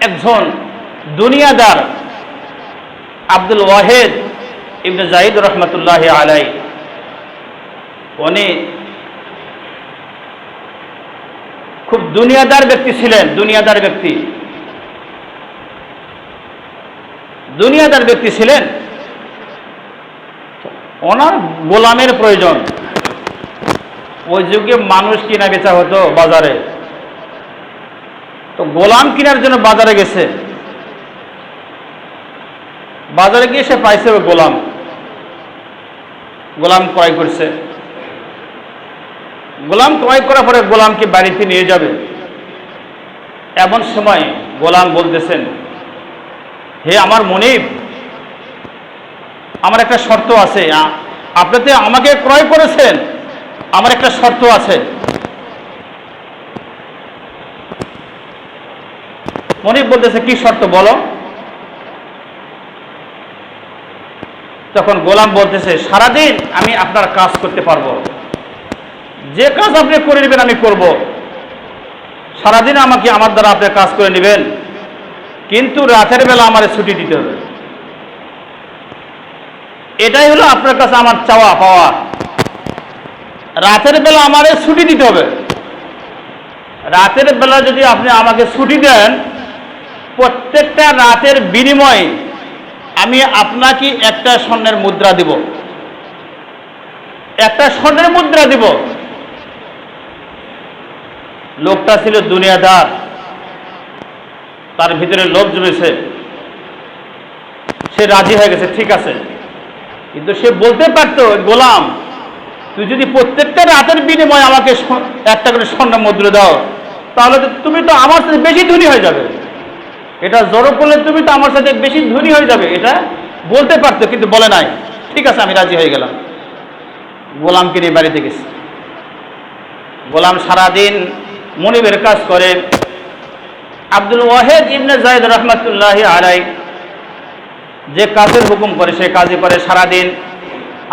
একজন দুনিয়াদার আব্দুল ওয়াহেদ ইবনে জাইদ রহমতুল্লাহ আলাই, উনি খুব দুনিয়াদার ব্যক্তি ছিলেন। দুনিয়াদার ব্যক্তি ছিলেন। ওনার গোলামের প্রয়োজন। ওই যুগে মানুষ কিনা বেচা হতো বাজারে, তো গোলাম কেনার জন্য বাজারে গেছে। বাজারে গিয়ে সে পাইছে ওই গোলাম ক্রয় করছে। গোলাম ক্রয় করার পরে গোলামকে বাড়িতে নিয়ে যাবে। এমন সময় গোলাম বলতেছেন, হে আমার মনিব, আমার একটা শর্ত আছে। আপনি তো আমাকে ক্রয় করেছেন, আমার একটা শর্ত আছে। মনিব বলতেছে, কি শর্ত বলো? তখন গোলাম বলতেছে, সারাদিন আমি আপনার কাজ করতে পারবো, যে কাজ আপনি করে নেবেন আমি করব। সারাদিন আমাকে আমার দ্বারা আপনি কাজ করে নেবেন, কিন্তু রাতের বেলা আমার ছুটি দিতে হবে। এটাই হলো আপনার কাছে আমার চাওয়া পাওয়া। রাতের বেলা আমার ছুটি দিতে হবে। রাতের বেলা যদি আপনি আমাকে ছুটি দেন, প্রত্যেকটা রাতের বিনিময়ে আমি আপনাকে একটা স্বর্ণের মুদ্রা দিব। একটা স্বর্ণের মুদ্রা দিব। লোকটা ছিল দুনিয়াদার, তার ভিতরে লোভ জমেছে। সে রাজি হয়ে গেছে, ঠিক আছে। কিন্তু সে বলতে পারতো, গোলাম তুই যদি প্রত্যেকটা রাতের বিনিময়ে আমাকে একটা করে স্বর্ণের মুদ্রা দাও, তাহলে তুমি তো আমার সাথে বেশি ধনী হয়ে যাবে। এটা জড়ো করলে তুমি তো আমার সাথে বেশি ধনী হয়ে যাবে, এটা বলতে পারতো, কিন্তু বলে নাই। ঠিক আছে, আমি রাজি হয়ে গেলাম। গোলামকে নিয়ে বাড়িতে গেছি। গোলাম সারাদিন মনিবের কাজ করে। আব্দুল ওয়াহেদ ইবনে জাইদ রহমতুল্লাহ আলাই যে কাজের হুকুম করে সে কাজই করে সারাদিন।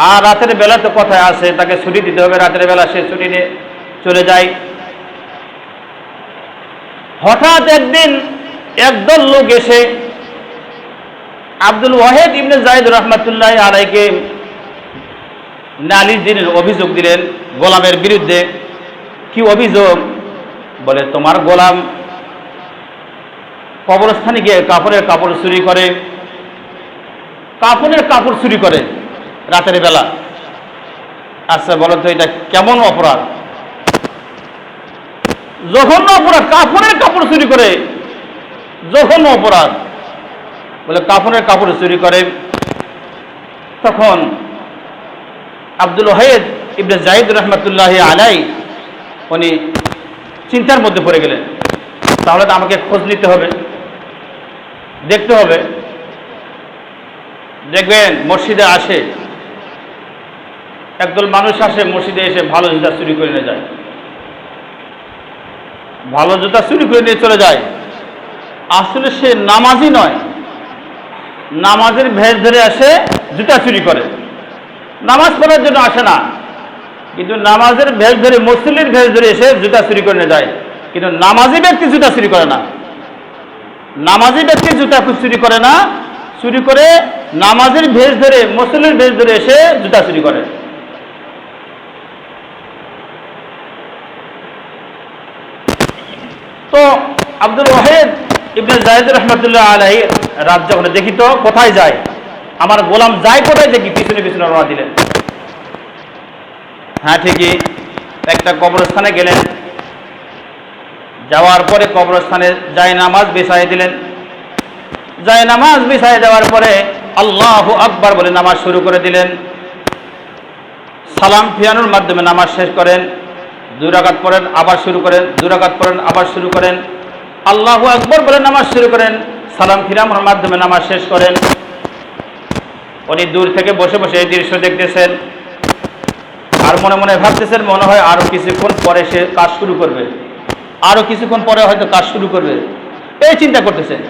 আর রাতের বেলা তো কথায় আছে, তাকে ছুটি দিতে হবে। রাতের বেলা সে ছুটি নিয়ে চলে যায়। হঠাৎ একদিন একদল লোক এসে আব্দুল ওয়াহেদ ইবনে জাইদ রহমতুল্লাহ আলাইকে নালিশ দিলেন, অভিযোগ দিলেন গোলামের বিরুদ্ধে। কি অভিযোগ? বলে, তোমার গোলাম কবরস্থানে গিয়ে কাপড়ের কাপড় চুরি করে, কাপড়ের কাপড় চুরি করে রাতের বেলা। আচ্ছা বলো তো, এটা কেমন অপরাধ? জঘন্য অপরাধ, কাপড়ের কাপড় চুরি করে, জঘন্য অপরাধ। বলে, কাপড়ের কাপড় চুরি করে। তখন আব্দুল ওয়াহেদ ইবনে জাইদ রহমতুল্লাহ আলাই উনি চিন্তার মধ্যে পড়ে গেলেন। তাহলে তো আমাকে খোঁজ নিতে হবে, দেখতে হবে। দেখবেন মসজিদে আসে একদল মানুষ, আসে মসজিদে এসে ভালো জুতা চুরি করে নিয়ে যায়, ভালো জুতা চুরি করে নিয়ে চলে যায়। আসলে সে নামাজি নয়, নামাজের ভেষ ধরে আসে জুতা চুরি করে। নামাজ পড়ার জন্য আসে না, কিন্তু নামাজের ভেষ ধরে, মুসল্লির ভেষ ধরে এসে জুতা চুরি করে নিয়ে যায়। কিন্তু নামাজি ব্যক্তি জুতা চুরি করে না। নামাজি ব্যক্তি জুতা চুরি করে না, চুরি করে নামাজের ভেষ ধরে, মুসল্লির ভেষ ধরে এসে জুতা চুরি করে। তো আব্দুল ওয়াহেদ ইবনে জাইদ রহমতুল্লাহ আলাইহি রাত যখন দেখি তো কোথায় যায়, আমার গোলাম যায় কোথায় দেখি, পিছনে পিছনে রওনা দিলেন। হ্যাঁ ঠিকই, একটা কবরস্থানে গেলেন। যাওয়ার পরে কবরস্থানে যায় নামাজ বিছাই দিলেন। যায় নামাজ বিছাই দেওয়ার পরে আল্লাহু আকবার বলে নামাজ শুরু করে দিলেন। সালাম ফিরানোর মাধ্যমে নামাজ শেষ করেন। 2 রাকাত পড়েন, আবার শুরু করেন, 2 রাকাত পড়েন, আবার শুরু করেন। আল্লাহু আকবার বলে নামাজ শুরু করেন, সালাম ফিরানোর মাধ্যমে নামাজ শেষ করেন। উনি দূর থেকে বসে বসে এই দৃশ্য দেখতেছেন, আর মনে মনে ভাবতেছেন, মনে হয় আরো কিছুক্ষণ পরে সে কাজ শুরু করবে, আরো কিছুক্ষণ পরে হয়তো কাজ শুরু করবে, এই চিন্তা করতেছেন।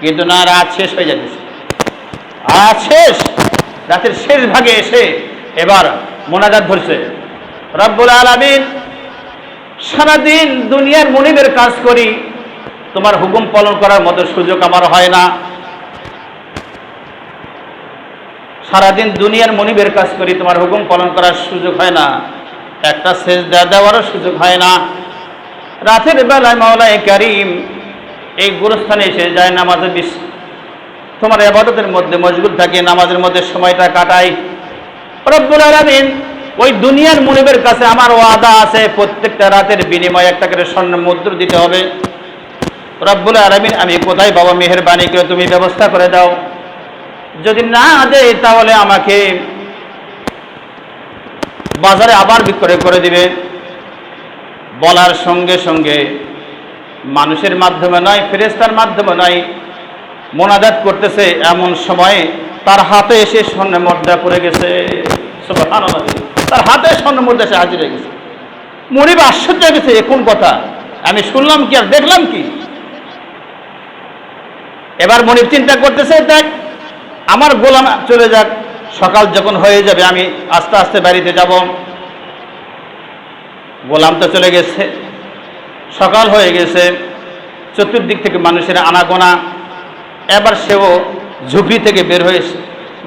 কিন্তু না, রাত শেষ হয়ে যাচ্ছে। রাত শেষ, রাতের শেষ ভাগে এসে এবার মোনাজাত ধরছে, রব্বুল আলামিন সারাদিন দুনিয়ার মনিবের কাজ করি, তোমার হুকুম পালন করার মতো সুযোগ আমার হয় না। সারাদিন দুনিয়ার মনিবের কাজ করি, তোমার হুকুম পালন করার সুযোগ হয় না, একটা সেজদা দেওয়ারও সুযোগ হয় না। রাতের বেলায় মাওলায়ে কারীম এই গুরুস্থানে এসে যায় নামাজে তোমার ইবাদতের মধ্যে মশগুল থাকি, নামাজের মধ্যে সময়টা কাটাই। রব্বুল আলামিন ওই দুনিয়ার মনিবের কাছে আমার ওয়াদা আছে, প্রত্যেকটা রাতের বিনিময়ে একটা করে স্বর্ণ মুদ্রা দিতে হবে। রব্বুল আলামিন আমি কোথায় পাবো? মেহেরবানি করে তুমি ব্যবস্থা করে দাও। যদি না দেয় তাহলে আমাকে বাজারে আবার বিক্রয় করে দিবে। বলার সঙ্গে সঙ্গে মানুষের মাধ্যমে নয়, ফেরেশতার মাধ্যমে নয়, মোনাজাত করতেছে, এমন সময়ে তার হাতে এসে স্বর্ণ মুদ্রা পড়ে গেছে। সুবহানাল্লাহ, তার হাতে স্বর্ণ মুদ্রা এসে হাজির হয়ে গেছে। মনিব আশ্চর্য হয়ে গেছে, এ কোন কথা? আমি শুনলাম কি আর দেখলাম কি? এবার মনিব চিন্তা করতেছে, দেখ আমার গোলাম চলে যাক, সকাল যখন হয়ে যাবে আমি আস্তে আস্তে বাড়িতে যাব। গোলাম তো চলে গেছে, সকাল হয়ে গেছে, চতুর্দিক থেকে মানুষের আনাগোনা। এবার সেও ঝুপড়ি থেকে বের হয়েছে।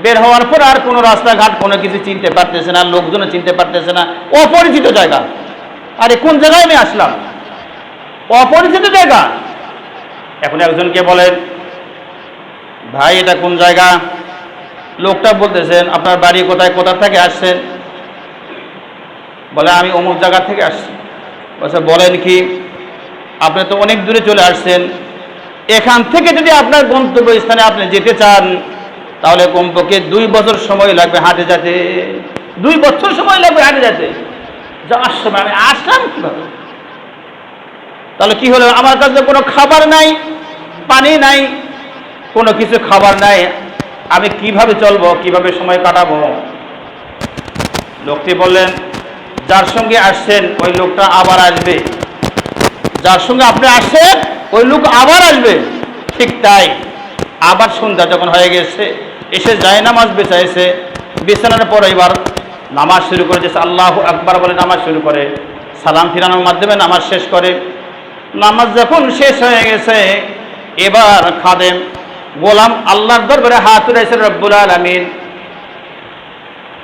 বের হওয়ার পর আর কোনো রাস্তাঘাট কোনো কিছু চিনতে পারতেছে না, লোকজনও চিনতে পারতেছে না, অপরিচিত জায়গা। আরে কোন জায়গায় আমি আসলাম? অপরিচিত জায়গা। এখন একজনকে বলেন, ভাই এটা কোন জায়গা? লোকটা বলতেছেন, আপনার বাড়ি কোথায়, কোথা থেকে আসছেন? বলে আমি অমুক জায়গা থেকে আসছি। বলছে বলেন কি? আপনি তো অনেক দূরে চলে আসছেন, এখান থেকে যদি আপনার গন্তব্যস্থানে আপনি যেতে চান তাহলে কমপক্ষে 2 বছর সময় লাগবে হাঁটে যেতে। 2 বছর সময় লাগবে হাঁটে যেতে। যাওয়ার সময় আমি আসলাম কিভাবে? তাহলে কি হলো? আমার কাছে কোনো খাবার নাই, পানি নাই, কোনো কিছু খাবার নাই, আমি কিভাবে চলবো, কিভাবে সময় কাটাবো? লোকটি বললেন, যার সঙ্গে আসছেন ওই লোকটা আবার আসবে, যার সঙ্গে আপনি আসছেন ওই লোক আবার আসবে। ঠিক তাই। আবার সন্ধ্যা যখন হয়ে গেছে, এসে যায় নামাজ বিছাইছে, বিছানার পর এবার নামাজ শুরু করে দিয়েছে। আল্লাহু আকবার বলে নামাজ শুরু করে, সালাম ফিরানোর মাধ্যমে নামাজ শেষ করে। নামাজ যখন শেষ হয়ে গেছে, এবার খাদেম গোলাম আল্লাহর দরবারে হাত উঠাইছে, রব্বুল আলামিন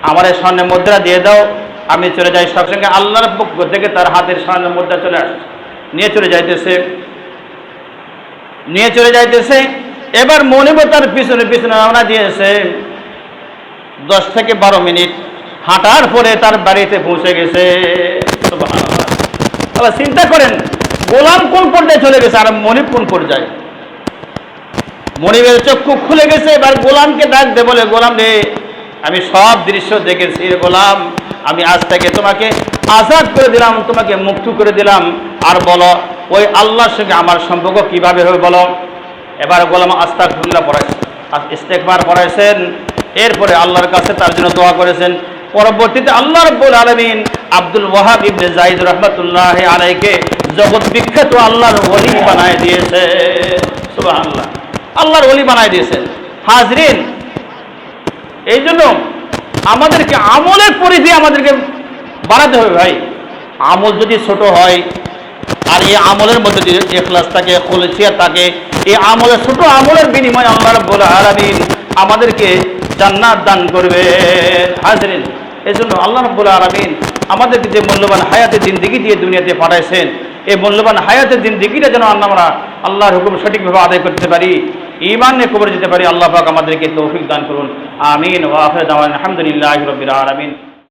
আমার এই স্বর্ণের মুদ্রা দিয়ে দাও, আমি চলে যাই। সব সঙ্গে আল্লাহর পক্ষ থেকে তার হাতের স্বর্ণের মুদ্রা চলে আসছে, নিয়ে চলে যাইতেছে। এবার মনিব তার পিছনে পিছনে রওনা দিয়েছে। 10 থেকে 12 মিনিট হাঁটার পরে তার বাড়িতে পৌঁছে গেছে। সুবহানাল্লাহ। তাহলে চিন্তা করেন, গোলাম কোন পর্যায়ে চলে গেছে আর মনিব কোন পর্যায়ে। মনিবের চক্ষু খুলে গেছে। এবার গোলামকে ডাক দে, বলে গোলাম রে, আমি সব দৃশ্য দেখেছি গোলাম, আমি আজ থেকে তোমাকে আজাদ করে দিলাম, তোমাকে মুক্ত করে দিলাম। আর বলো ওই আল্লাহর সঙ্গে আমার সম্পর্ক কিভাবে হবে বলো। এবার গোলাম আস্তাগফিরুল্লাহ পড়াইছেন, ইস্তেগফার পড়াইছেন, এরপরে আল্লাহর কাছে তার জন্য দোয়া করেছেন। পরবর্তীতে আল্লাহ রাব্বুল আলামিন আব্দুল ওয়াহাব ইবনে যায়েদ রাহমাতুল্লাহ আলাইহিকে জগৎ বিখ্যাত আল্লাহর ওলি বানায় দিয়েছে। সুবহানাল্লাহ, আল্লাহর ওলি বানায় দিয়েছেন। হাজরিন, এই জন্য আমাদেরকে আমলের পরিধি আমাদেরকে বাড়াতে হবে ভাই। আমল যদি ছোট হয় আর এই আমলের মধ্যে যদি ইখলাস থাকে, খুলসিয়াত থাকে, এই আমলের ছোট আমলের বিনিময়ে আল্লাহ রাব্বুল আলামিন আমাদেরকে জান্নাত দান করবে। হাজরিন, এই জন্য আল্লাহ রাব্বুল আলামিন আমাদেরকে যে মূল্যবান হায়াতের জিন্দেগি দিয়ে দুনিয়াতে পাঠাইছেন, এই মূল্যবান হায়াতের জিন্দেগিটা যেন আমরা আল্লাহর হুকুম সঠিকভাবে আদায় করতে পারি, ঈমান নিয়ে কবরে যেতে পারি। আল্লাহ পাক আমাদেরকে তৌফিক দান করুন। আমিন। ওয়া আখিরু দাওয়ানা আলহামদুলিল্লাহি রাব্বিল আলামিন।